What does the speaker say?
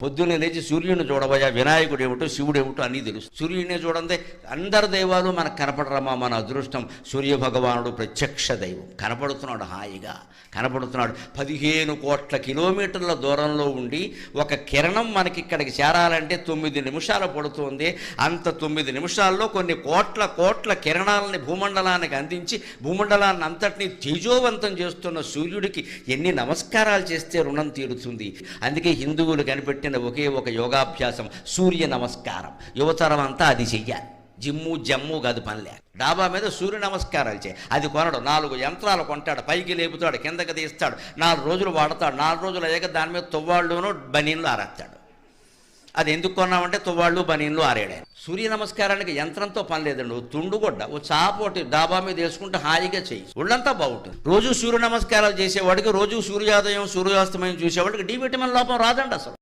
పొద్దున్నే లేచి సూర్యుని చూడబోయా, వినాయకుడు ఏమిటో శివుడు ఏమిటో అన్నీ తెలుసు. సూర్యుడినే చూడండి, అందరి దైవాలు మనకు కనపడరమ్మా. మన అదృష్టం సూర్యభగవానుడు ప్రత్యక్ష దైవం. కనపడుతున్నాడు, హాయిగా కనపడుతున్నాడు. 15 కోట్ల కిలోమీటర్ల దూరంలో ఉండి ఒక కిరణం మనకి ఇక్కడికి చేరాలంటే 9 నిమిషాలు పడుతుంది. అంత 9 నిమిషాల్లో కొన్ని కోట్ల కిరణాలని భూమండలానికి అందించి భూమండలాన్ని అంతటినీ తేజోవంతం చేస్తున్న సూర్యుడికి ఎన్ని నమస్కారాలు చేస్తే రుణం తీరుతుంది. అందుకే హిందువులు కనిపెట్టిన ఒకే ఒక యోగాభ్యాసం సూర్య నమస్కారం. యువతరం అంతా అది చెయ్యాలి. జమ్ము కాదు పనిలే. డాబా మీద సూర్య నమస్కారాలు చేయి. అది కొనడు, 4 యంత్రాలు కొంటాడు, పైకి లేపుతాడు, కిందకి తీస్తాడు, 4 రోజులు వాడతాడు. 4 రోజులు అయ్యాక దాని మీద తువ్వాళ్ళును బనీన్లు ఆరేస్తాడు. అది ఎందుకు కొన్నామంటే తువ్వాళ్ళు బనీన్లు ఆరేడాయి. సూర్య నమస్కారానికి యంత్రంతో పని లేదండి. తుండుగొడ్డ ఓ చాపోటి డాబా మీద వేసుకుంటే హాయిగా చేయి, ఒళ్ళంతా బాగుంటుంది. రోజు సూర్య నమస్కారాలు చేసేవాడికి, రోజు సూర్యోదయం సూర్యాస్తమయం చూసేవాడికి డి విటమిన్ లోపం రాదండి అసలు.